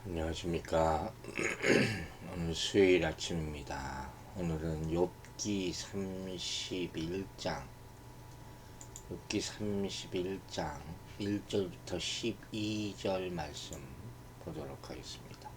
안녕하십니까. 오늘 수요일 아침입니다. 오늘은 욥기 31장 1절부터 12절 말씀 보도록 하겠습니다.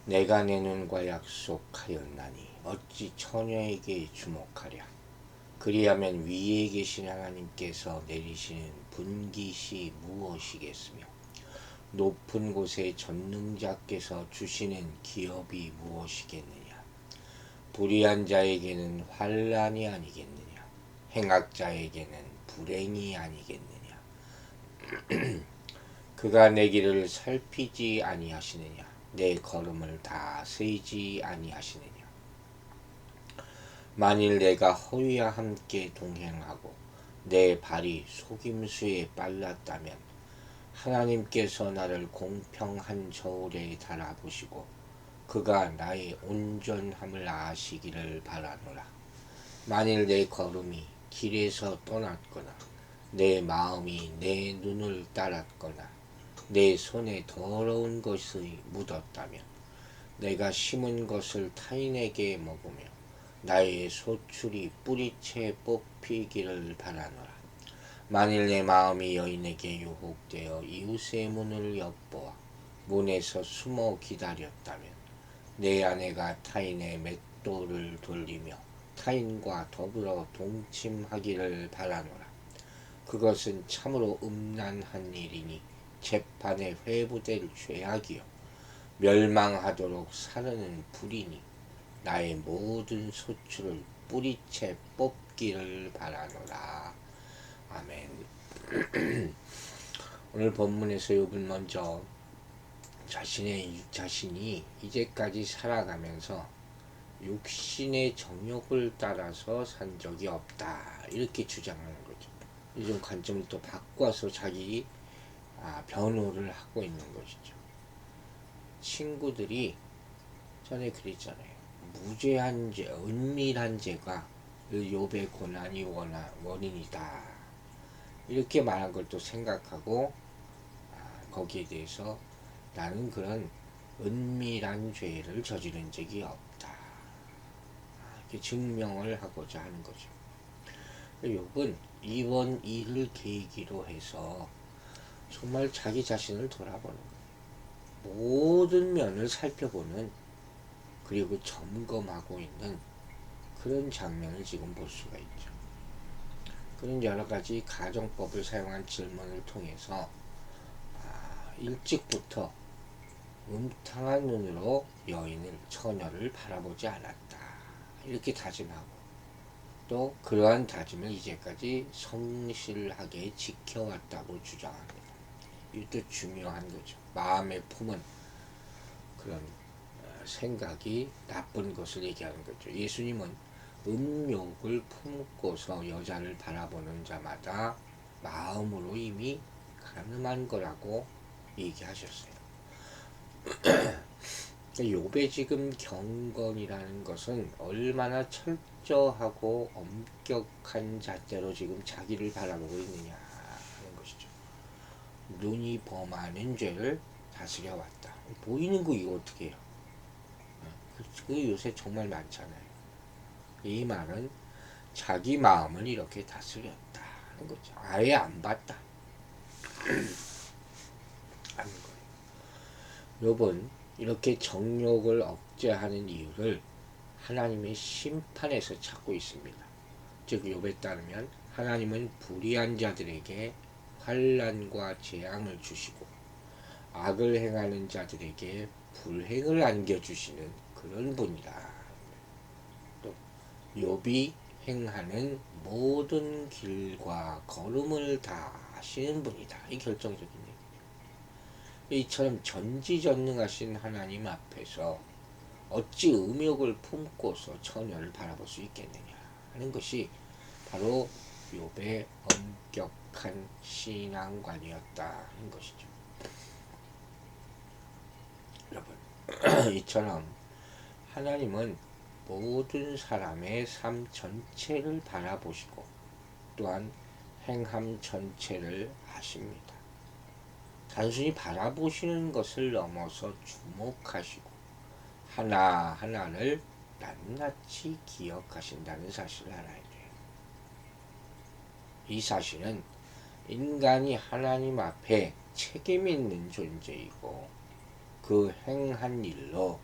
내가 내 눈과 약속하였나니 어찌 처녀에게 주목하랴. 그리하면 위에 계신 하나님께서 내리시는 분깃이 무엇이겠으며 높은 곳에 전능자께서 주시는 기업이 무엇이겠느냐. 불의한 자에게는 환난이 아니겠느냐. 행악자에게는 불행이 아니겠느냐. 그가 내 길을 살피지 아니하시느냐. 내 걸음을 다 세지 아니하시느냐. 만일 내가 허위와 함께 동행하고 내 발이 속임수에 빨랐다면 하나님께서 나를 공평한 저울에 달아보시고 그가 나의 온전함을 아시기를 바라노라. 만일 내 걸음이 길에서 떠났거나 내 마음이 내 눈을 따랐거나 내 손에 더러운 것이 묻었다면 내가 심은 것을 타인에게 먹으며 나의 소출이 뿌리채 뽑히기를 바라노라. 만일 내 마음이 여인에게 유혹되어 이웃의 문을 엿보아 문에서 숨어 기다렸다면 내 아내가 타인의 맷돌을 돌리며 타인과 더불어 동침하기를 바라노라. 그것은 참으로 음란한 일이니 재판에 회부될 죄악이요 멸망하도록 사르는 불이니 나의 모든 소출을 뿌리채 뽑기를 바라노라. 아멘. 오늘 본문에서 욥은 먼저 자신이 이제까지 살아가면서 육신의 정욕을 따라서 산 적이 없다 이렇게 주장하는 거죠. 이런 관점을 또 바꿔서 자기 변호를 하고 있는 것이죠. 친구들이 전에 그랬잖아요. 무죄한 죄, 은밀한 죄가 욥의 고난이 원인이다. 이렇게 말한 걸 또 생각하고 거기에 대해서 나는 그런 은밀한 죄를 저지른 적이 없다. 이렇게 증명을 하고자 하는 거죠. 욥은 이번 일을 계기로 해서 정말 자기 자신을 돌아보는 거예요. 모든 면을 살펴보는 그리고 점검하고 있는 그런 장면을 지금 볼 수가 있죠. 그런 여러 가지 가정법을 사용한 질문을 통해서 일찍부터 음탕한 눈으로 처녀를 바라보지 않았다. 이렇게 다짐하고 또 그러한 다짐을 이제까지 성실하게 지켜왔다고 주장합니다. 이것도 중요한 거죠. 마음에 품은 그런 생각이 나쁜 것을 얘기하는 거죠. 예수님은 음욕을 품고서 여자를 바라보는 자마다 마음으로 이미 가늠한 거라고 얘기하셨어요. 욥의 지금 경건이라는 것은 얼마나 철저하고 엄격한 잣대로 지금 자기를 바라보고 있느냐 하는 것이죠. 눈이 범하는 죄를 다스려 왔다. 보이는 거 이거 어떻게 해요? 그 요새 정말 많잖아요. 이 말은 자기 마음을 이렇게 다스렸다 하는 거죠. 아예 안 봤다 하는 거예요. 욥은 이렇게 정욕을 억제하는 이유를 하나님의 심판에서 찾고 있습니다. 즉 욥에 따르면 하나님은 불의한 자들에게 환난과 재앙을 주시고 악을 행하는 자들에게 불행을 안겨주시는 그런 분이다. 또 욥이 행하는 모든 길과 걸음을 다 아시는 분이다. 이 결정적인 얘기죠. 이처럼 전지전능하신 하나님 앞에서 어찌 음욕을 품고서 처녀를 바라볼 수 있겠느냐 하는 것이 바로 욥의 엄격한 신앙관이었다 하는 것이죠. 여러분, 이처럼 하나님은 모든 사람의 삶 전체를 바라보시고 또한 행함 전체를 아십니다. 단순히 바라보시는 것을 넘어서 주목하시고 하나하나를 낱낱이 기억하신다는 사실을 알아야 돼요. 이 사실은 인간이 하나님 앞에 책임 있는 존재이고 그 행한 일로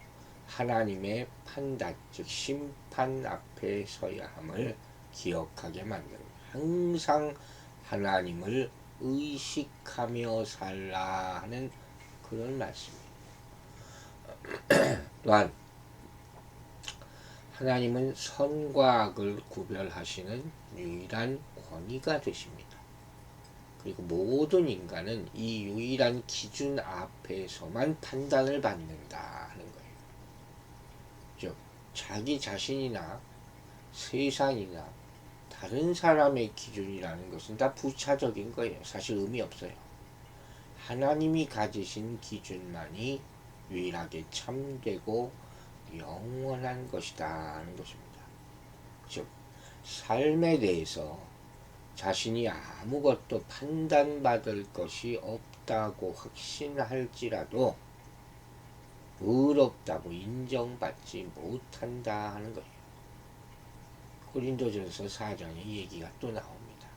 하나님의 판단, 즉 심판 앞에 서야 함을 기억하게 만듭니다. 항상 하나님을 의식하며 살라 하는 그런 말씀입니다. 또한 하나님은 선과 악을 구별하시는 유일한 권위가 되십니다. 그리고 모든 인간은 이 유일한 기준 앞에서만 판단을 받는다 하는 거예요. 즉 자기 자신이나 세상이나 다른 사람의 기준이라는 것은 다 부차적인 거예요. 사실 의미 없어요. 하나님이 가지신 기준만이 유일하게 참되고 영원한 것이다 하는 것입니다. 즉 삶에 대해서 자신이 아무것도 판단받을 것이 없다고 확신할지라도 의롭다고 인정받지 못한다 하는 거예요. 고린도전서 4장에 이 얘기가 또 나옵니다.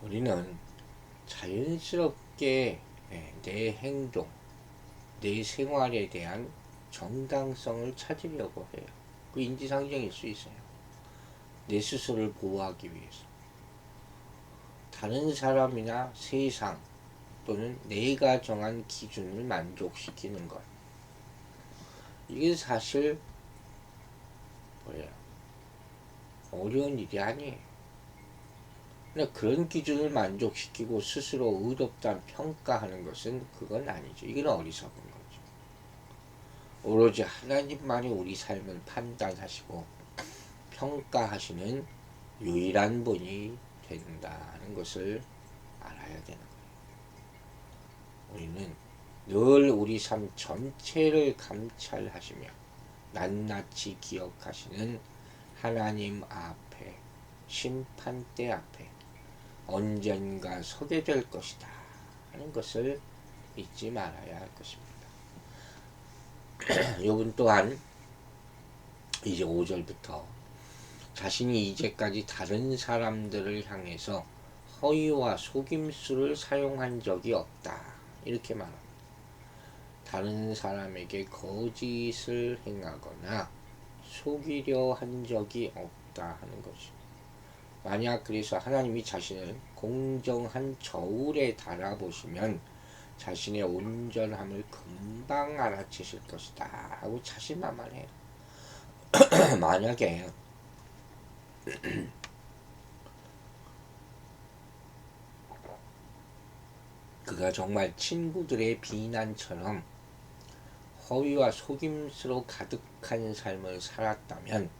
우리는 자연스럽게 내 행동, 내 생활에 대한 정당성을 찾으려고 해요. 그 인지상정일 수 있어요. 내 스스로를 보호하기 위해서. 다른 사람이나 세상 또는 내가 정한 기준을 만족시키는 것. 이게 사실 어려운 일이 아니에요. 근데 그런 기준을 만족시키고 스스로 의롭다 평가하는 것은 그건 아니죠. 이건 어리석은 거죠. 오로지 하나님만이 우리 삶을 판단하시고 평가하시는 유일한 분이 된다는 것을 알아야 되는 거예요. 우리는 늘 우리 삶 전체를 감찰하시며 낱낱이 기억하시는 하나님 앞에, 심판대 앞에 언젠가 서게 될 것이다 하는 것을 잊지 말아야 할 것입니다. 욥은 또한 이제 5절부터 자신이 이제까지 다른 사람들을 향해서 허위와 속임수를 사용한 적이 없다 이렇게 말합니다. 다른 사람에게 거짓을 행하거나 속이려 한 적이 없다 하는 것이죠. 만약 그래서 하나님이 자신을 공정한 저울에 달아보시면 자신의 온전함을 금방 알아채실 것이다 하고 자신만만해요. 만약에 그가 정말 친구들의 비난처럼 허위와 속임수로 가득한 삶을 살았다면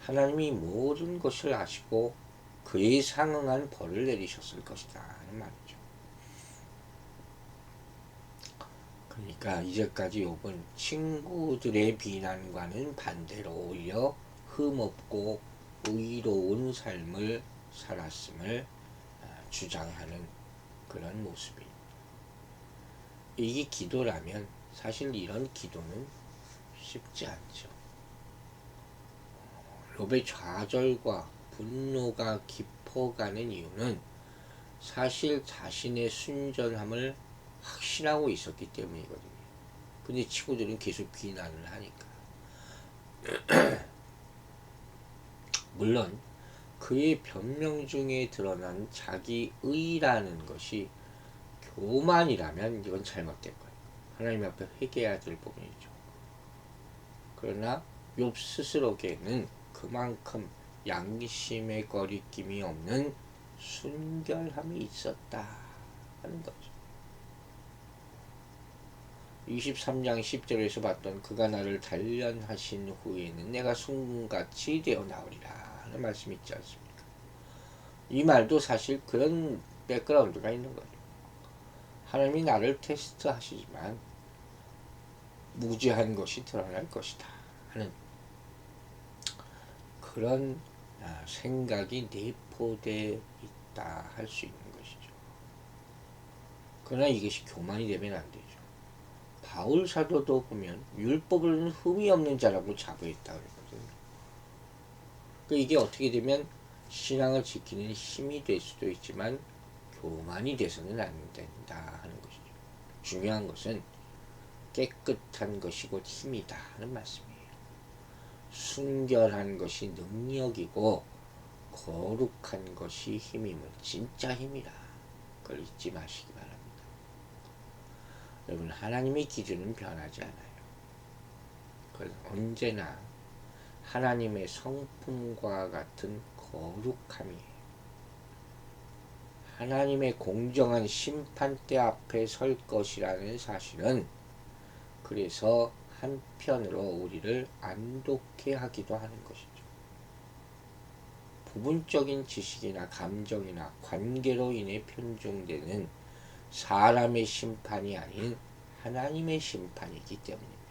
하나님이 모든 것을 아시고 그에 상응한 벌을 내리셨을 것이다 하는 말이죠. 그러니까 이제까지 욥은 친구들의 비난과는 반대로 오히려 흠없고 의로운 삶을 살았음을 주장하는 그런 모습입니다. 이게 기도라면 사실 이런 기도는 쉽지 않죠. 욥의 좌절과 분노가 깊어가는 이유는 사실 자신의 순전함을 확신하고 있었기 때문이거든요. 근데 친구들은 계속 비난을 하니까. 물론 그의 변명 중에 드러난 자기의라는 것이 교만이라면 이건 잘못된 거예요. 하나님 앞에 회개해야 될 부분이죠. 그러나 욥 스스로에게는 그만큼 양심의 거리낌이 없는 순결함이 있었다 하는 거죠. 23장 10절에서 봤던 그가 나를 단련하신 후에는 내가 순금같이 되어 나오리라 하는 말씀이 있지 않습니까? 이 말도 사실 그런 백그라운드가 있는 거예요. 하나님이 나를 테스트 하시지만 무죄한 것이 드러날 것이다 하는 그런 생각이 내포되어 있다 할 수 있는 것이죠. 그러나 이것이 교만이 되면 안 되죠. 바울 사도도 보면 율법은 흠이 없는 자라고 자부했다 그랬거든요. 그러니까 이게 어떻게 되면 신앙을 지키는 힘이 될 수도 있지만 교만이 돼서는 안 된다 하는 것이죠. 중요한 것은 깨끗한 것이 곧 힘이다 하는 말씀이에요. 순결한 것이 능력이고 거룩한 것이 힘임은 진짜 힘이라. 그걸 잊지 마시기 바랍니다. 여러분, 하나님의 기준은 변하지 않아요. 그건 언제나 하나님의 성품과 같은 거룩함이에요. 하나님의 공정한 심판대 앞에 설 것이라는 사실은 그래서 한편으로 우리를 안독해 하기도 하는 것이죠. 부분적인 지식이나 감정이나 관계로 인해 편중되는 사람의 심판이 아닌 하나님의 심판이기 때문입니다.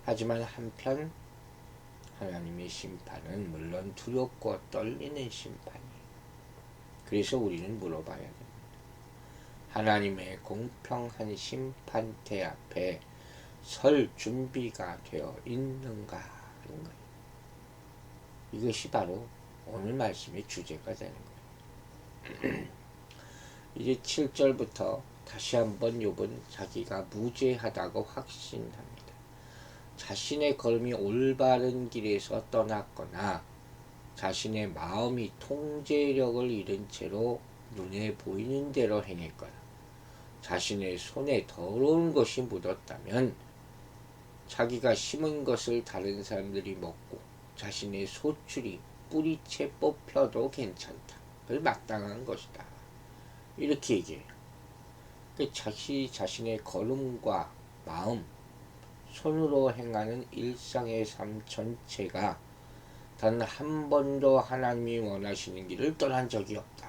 하지만 한편 하나님의 심판은 물론 두렵고 떨리는 심판이에요. 그래서 우리는 물어봐야 됩니다. 하나님의 공평한 심판대 앞에 설 준비가 되어 있는가 하는 거예요. 이것이 바로 오늘 말씀의 주제가 되는 거예요. 이제 7절부터 다시 한번 욥은 자기가 무죄하다고 확신합니다. 자신의 걸음이 올바른 길에서 떠났거나 자신의 마음이 통제력을 잃은 채로 눈에 보이는 대로 행했거나 자신의 손에 더러운 것이 묻었다면 자기가 심은 것을 다른 사람들이 먹고 자신의 소출이 뿌리채 뽑혀도 괜찮다. 그걸 마땅한 것이다. 이렇게 얘기해요. 자신의 걸음과 마음, 손으로 행하는 일상의 삶 전체가 단 한 번도 하나님이 원하시는 길을 떠난 적이 없다.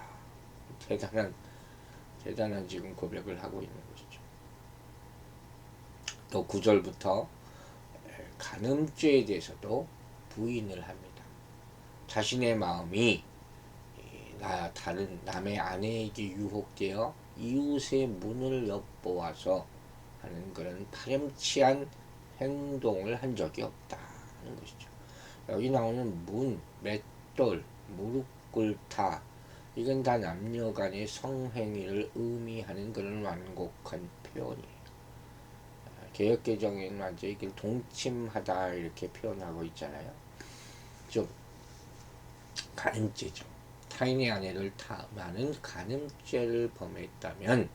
대단한 지금 고백을 하고 있는 것이죠. 또 9절부터 간음죄에 대해서도 부인을 합니다. 자신의 마음이 다른 남의 아내에게 유혹되어 이웃의 문을 엿보아서 하는 그런 파렴치한 행동을 한 적이 없다 하는 것이죠. 여기 나오는 문, 맷돌, 무릎 꿇다, 이건 다 남녀 간의 성행위를 의미하는 그런 완곡한 표현이에요. 개역개정에는 완전히 이걸 동침하다 이렇게 표현하고 있잖아요. 좀 간음죄죠. 타인의 아내를 탐하는 간음죄를 범했다면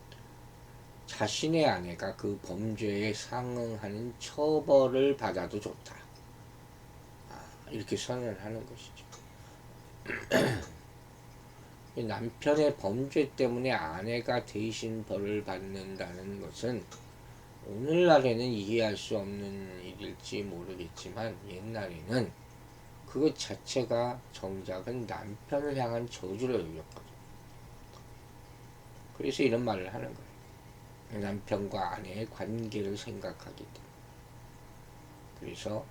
자신의 아내가 그 범죄에 상응하는 처벌을 받아도 좋다. 이렇게 선언을 하는 것이죠. 남편의 범죄 때문에 아내가 대신 벌을 받는다는 것은 오늘날에는 이해할 수 없는 일일지 모르겠지만 옛날에는 그것 자체가 정작은 남편을 향한 저주를 여겼거든요. 그래서 이런 말을 하는 거예요. 남편과 아내의 관계를 생각하기 때문에. 그래서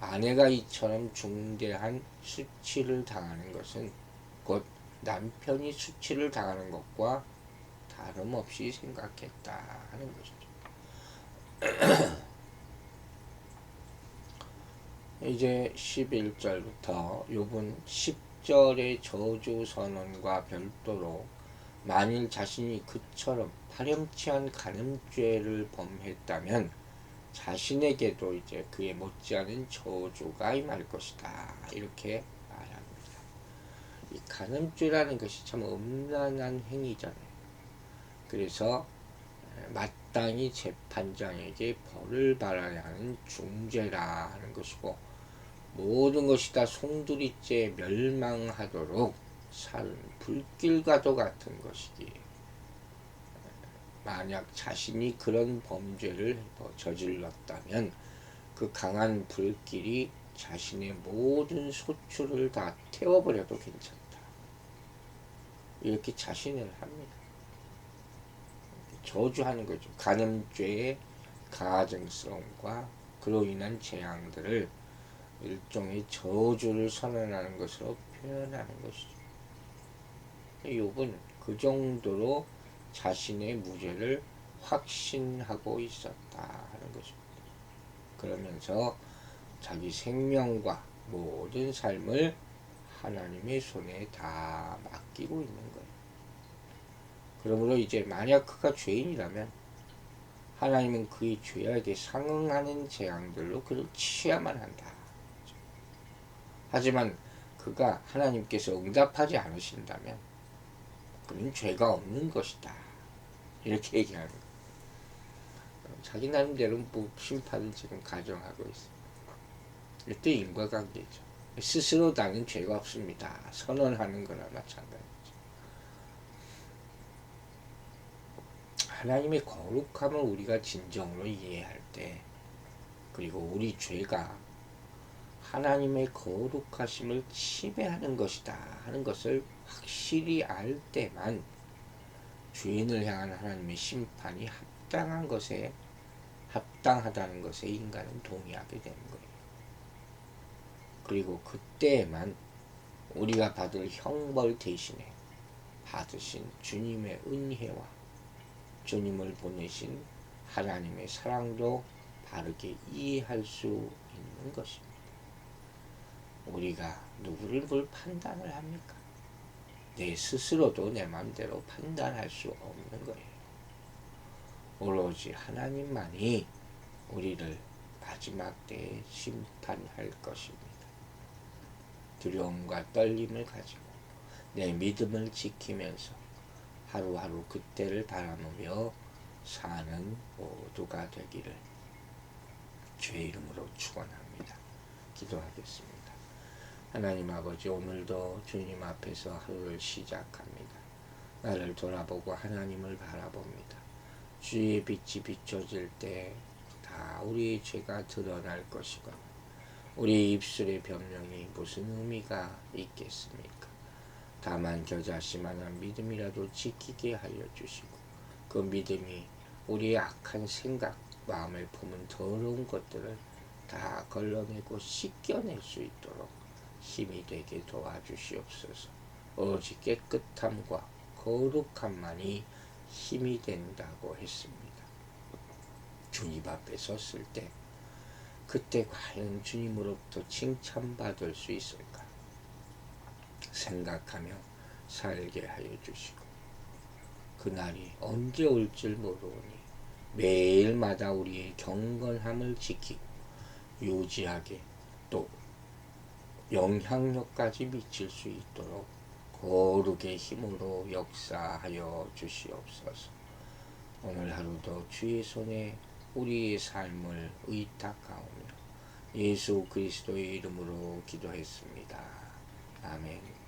아내가 이처럼 중대한 수치를 당하는 것은 곧 남편이 수치를 당하는 것과 다름없이 생각했다 하는 것이죠. 이제 11절부터 욥은 10절의 저주 선언과 별도로 만일 자신이 그처럼 파렴치한 간음죄를 범했다면 자신에게도 이제 그에 못지않은 저주가 임할 것이다. 이렇게 말합니다. 이 간음죄라는 것이 참 음란한 행위잖아요. 그래서 마땅히 재판장에게 벌을 받아야 하는 중죄라 하는 것이고 모든 것이 다 송두리째 멸망하도록 산 불길과도 같은 것이기에 만약 자신이 그런 범죄를 저질렀다면 그 강한 불길이 자신의 모든 소출을 다 태워버려도 괜찮다. 이렇게 자신을 합니다. 저주하는 거죠. 간음죄의 가증성과 그로 인한 재앙들을 일종의 저주를 선언하는 것으로 표현하는 것이죠. 욥은 그 정도로 자신의 무죄를 확신하고 있었다 하는 거죠. 그러면서 자기 생명과 모든 삶을 하나님의 손에 다 맡기고 있는 거예요. 그러므로 이제 만약 그가 죄인이라면 하나님은 그의 죄악에 상응하는 재앙들로 그를 치야만 한다. 하지만 그가 하나님께서 응답하지 않으신다면 그는 죄가 없는 것이다. 이렇게 얘기하는 거예요. 자기 나름대로 뭐 심판을 지금 가정하고 있어요. 이때 인과관계죠. 스스로 나는 죄가 없습니다. 선언하는 거나 마찬가지죠. 하나님의 거룩함을 우리가 진정으로 이해할 때, 그리고 우리 죄가 하나님의 거룩하심을 침해하는 것이다 하는 것을 확실히 알 때만 죄인을 향한 하나님의 심판이 합당하다는 것에 인간은 동의하게 되는 거예요. 그리고 그때에만 우리가 받을 형벌 대신에 받으신 주님의 은혜와 주님을 보내신 하나님의 사랑도 바르게 이해할 수 있는 것입니다. 우리가 누구를 뭘 판단을 합니까? 내 스스로도 내 마음대로 판단할 수 없는 거예요. 오로지 하나님만이 우리를 마지막 때에 심판할 것입니다. 두려움과 떨림을 가지고 내 믿음을 지키면서 하루하루 그때를 바라보며 사는 모두가 되기를 주의 이름으로 축원합니다. 기도하겠습니다. 하나님 아버지, 오늘도 주님 앞에서 하루를 시작합니다. 나를 돌아보고 하나님을 바라봅니다. 주의 빛이 비춰질 때 다 우리의 죄가 드러날 것이고 우리 입술의 변명이 무슨 의미가 있겠습니까? 다만 겨자씨만한 믿음이라도 지키게 하여 주시고 그 믿음이 우리의 악한 생각, 마음에 품은 더러운 것들을 다 걸러내고 씻겨낼 수 있도록 힘이 되게 도와주시옵소서. 오직 깨끗함과 거룩함만이 힘이 된다고 했습니다. 주님 앞에 섰을 때 그때 과연 주님으로부터 칭찬받을 수 있을까 생각하며 살게 하여 주시고 그날이 언제 올 줄 모르오니 매일마다 우리의 경건함을 지키고 유지하게 또 영향력까지 미칠 수 있도록 거룩의 힘으로 역사하여 주시옵소서. 오늘 하루도 주의 손에 우리의 삶을 의탁하오며 예수 그리스도의 이름으로 기도했습니다. 아멘.